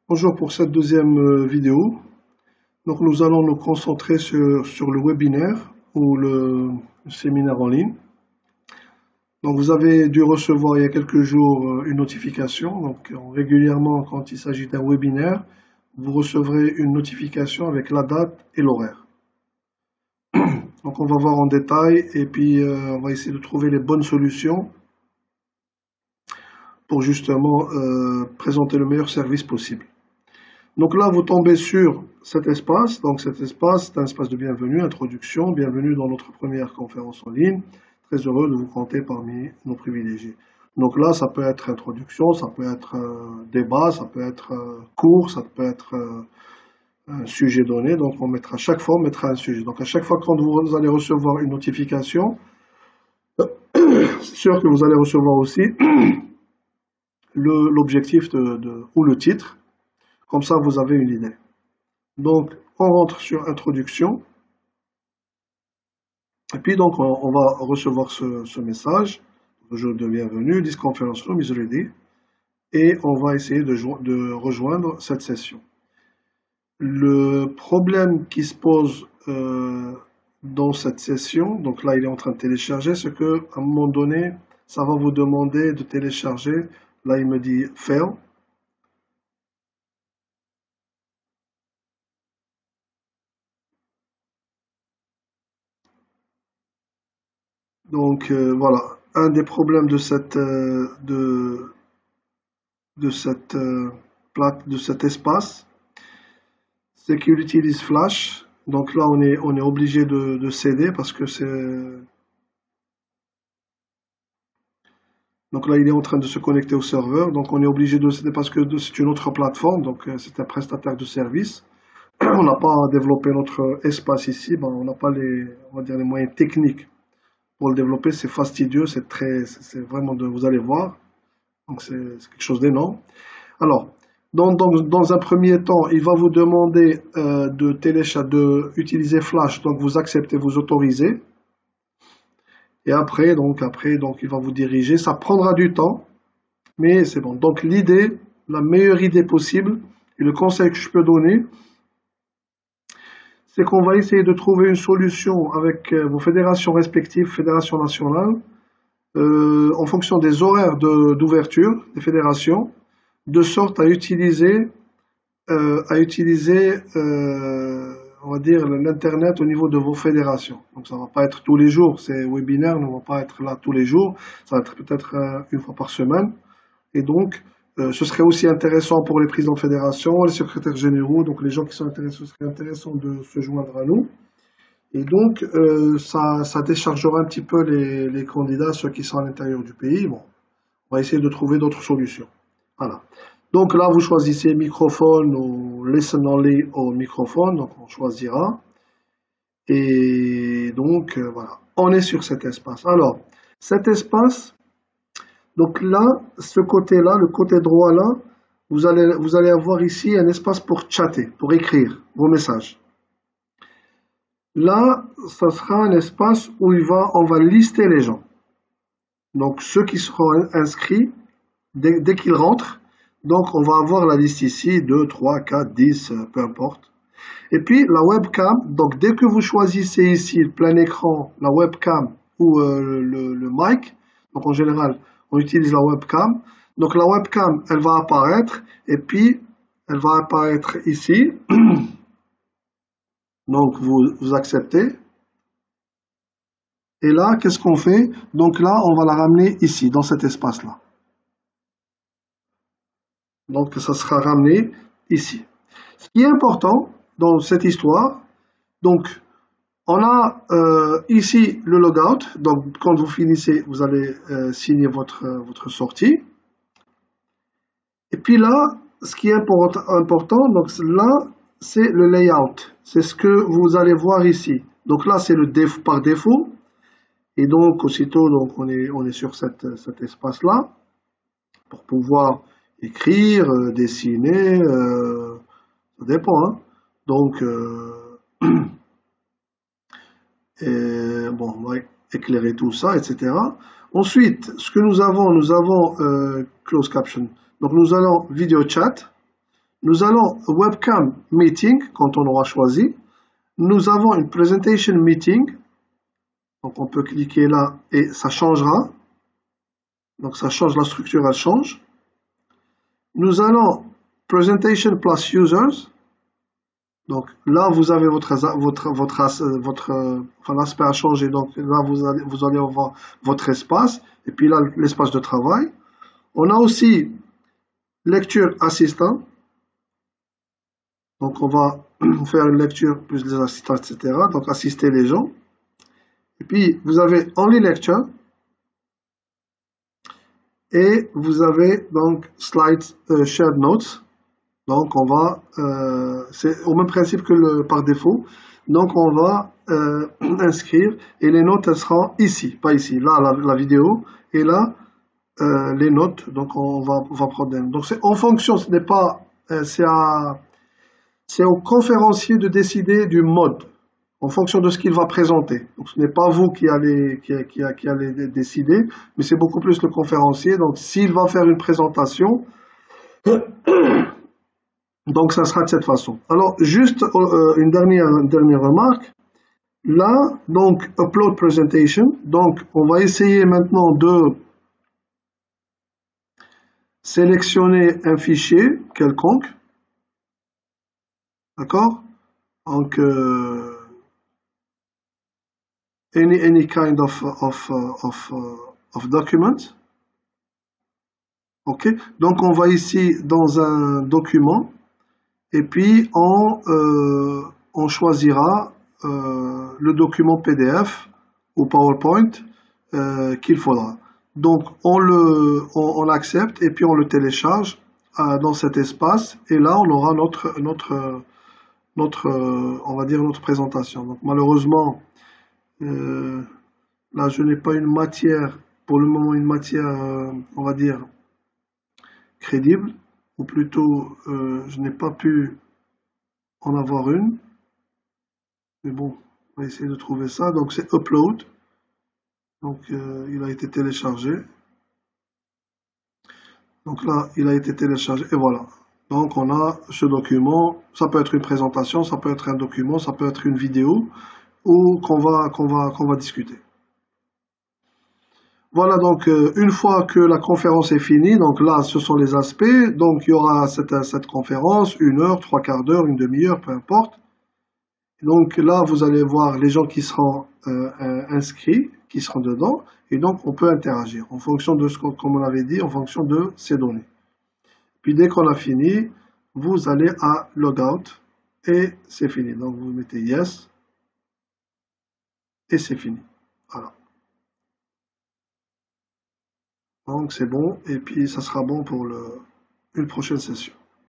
Bonjour pour cette deuxième vidéo. Donc nous allons nous concentrer sur le webinaire ou le séminaire en ligne. Donc vous avez dû recevoir il y a quelques jours une notification. Donc régulièrement quand il s'agit d'un webinaire, vous recevrez une notification avec la date et l'horaire. Donc on va voir en détail et puis on va essayer de trouver les bonnes solutions pour justement présenter le meilleur service possible. Donc là, vous tombez sur cet espace. Donc cet espace, c'est un espace de bienvenue, introduction. Bienvenue dans notre première conférence en ligne. Très heureux de vous compter parmi nos privilégiés. Donc là, ça peut être introduction, ça peut être débat, ça peut être cours, ça peut être un sujet donné. Donc on mettra chaque fois, on mettra un sujet. Donc à chaque fois quand vous allez recevoir une notification, c'est sûr que vous allez recevoir aussi l'objectif ou le titre. Comme ça, vous avez une idée. Donc, on rentre sur introduction. Et puis, donc, on va recevoir ce message. Bonjour de bienvenue, this conference room is ready. Et on va essayer de rejoindre cette session. Le problème qui se pose dans cette session, donc là, il est en train de télécharger, c'est qu'à un moment donné, ça va vous demander de télécharger. Là, il me dit fail. Donc voilà, un des problèmes de cet espace, c'est qu'il utilise Flash. Donc là, on est obligé de céder parce que c'est. Donc là, il est en train de se connecter au serveur. Donc on est obligé de céder parce que c'est une autre plateforme. Donc c'est un prestataire de service. On n'a pas développé notre espace ici. Ben, on n'a pas on va dire les moyens techniques pour le développer. C'est fastidieux. C'est vraiment vous allez voir. Donc c'est quelque chose d'énorme. Alors, dans un premier temps, il va vous demander d'utiliser Flash. Donc vous acceptez, vous autorisez. Et après, il va vous diriger. Ça prendra du temps, mais c'est bon. Donc l'idée, la meilleure idée possible, et le conseil que je peux donner, c'est qu'on va essayer de trouver une solution avec vos fédérations respectives, fédérations nationales, en fonction des horaires d'ouverture des fédérations, de sorte à utiliser, on va dire, l'Internet au niveau de vos fédérations. Donc ça ne va pas être tous les jours, ces webinaires ne vont pas être là tous les jours, ça va être peut-être une fois par semaine. Et donc, ce serait aussi intéressant pour les présidents de fédération, les secrétaires généraux, donc les gens qui sont intéressés, ce serait intéressant de se joindre à nous. Et donc, ça déchargera un petit peu les candidats, ceux qui sont à l'intérieur du pays. Bon, on va essayer de trouver d'autres solutions. Voilà. Donc là, vous choisissez microphone ou listen only au microphone, donc on choisira. Et donc, voilà, on est sur cet espace. Alors, cet espace, donc là, ce côté-là, le côté droit là, vous allez avoir ici un espace pour chatter, pour écrire vos messages. Là, ça sera un espace où on va lister les gens. Donc, ceux qui seront inscrits, dès qu'ils rentrent, donc on va avoir la liste ici, 2, 3, 4, 10, peu importe. Et puis la webcam, donc dès que vous choisissez ici le plein écran, la webcam ou le mic, donc en général on utilise la webcam, donc la webcam elle va apparaître et puis elle va apparaître ici, donc vous acceptez. Et là qu'est-ce qu'on fait? Donc là on va la ramener ici, dans cet espace-là. Donc ça sera ramené ici. Ce qui est important dans cette histoire, donc on a ici le logout, donc quand vous finissez, vous allez signer votre sortie. Et puis là, ce qui est important, donc là, c'est le layout. C'est ce que vous allez voir ici. Donc là, c'est le par défaut. Et donc, aussitôt, donc on est sur cet espace-là pour pouvoir écrire, dessiner, ça dépend. Hein. Donc, bon, on va éclairer tout ça, etc. Ensuite, ce que nous avons close caption. Donc, nous allons vidéo chat. Nous allons webcam meeting quand on aura choisi. Nous avons une presentation meeting. Donc on peut cliquer là et ça changera. Donc ça change, la structure elle change. Nous allons presentation plus users. Donc là vous avez l'aspect a changé. Donc là vous allez avoir votre espace et puis là l'espace de travail. On a aussi lecture assistant. Donc on va faire une lecture plus les assistants, etc. Donc assister les gens. Et puis vous avez only lecture. Et vous avez donc slide shared notes. Donc on va, c'est au même principe que par défaut. Donc on va inscrire et les notes elles seront ici, pas ici. Là la vidéo et là les notes. Donc on va prendre. Donc c'est en fonction, ce n'est pas, c'est au conférencier de décider du mode en fonction de ce qu'il va présenter. Donc ce n'est pas vous qui allez décider, mais c'est beaucoup plus le conférencier. Donc s'il va faire une présentation, donc ça sera de cette façon. Alors juste une dernière remarque. Là, donc upload presentation. Donc on va essayer maintenant de sélectionner un fichier quelconque. D'accord? Donc any kind of document. Ok, donc on va ici dans un document et puis on choisira le document PDF ou PowerPoint qu'il faudra. Donc on l'accepte et puis on le télécharge dans cet espace et là on aura notre on va dire notre présentation. Donc malheureusement là je n'ai pas une matière pour le moment, une matière on va dire crédible, ou plutôt je n'ai pas pu en avoir une, mais bon, on va essayer de trouver ça. Donc c'est upload, donc il a été téléchargé, donc là il a été téléchargé et voilà. Donc on a ce document, ça peut être une présentation, ça peut être un document, ça peut être une vidéo ou qu'on va discuter. Voilà, donc une fois que la conférence est finie, donc là ce sont les aspects, donc il y aura cette conférence, 1 heure, 3/4 d'heure, une demi-heure, peu importe. Donc là vous allez voir les gens qui seront inscrits, qui seront dedans, et donc on peut interagir en fonction de ce qu'on, comme on l'avait dit, en fonction de ces données. Puis dès qu'on a fini, vous allez à logout et c'est fini. Donc vous mettez yes et c'est fini. Voilà. Donc c'est bon et puis ça sera bon pour une prochaine session.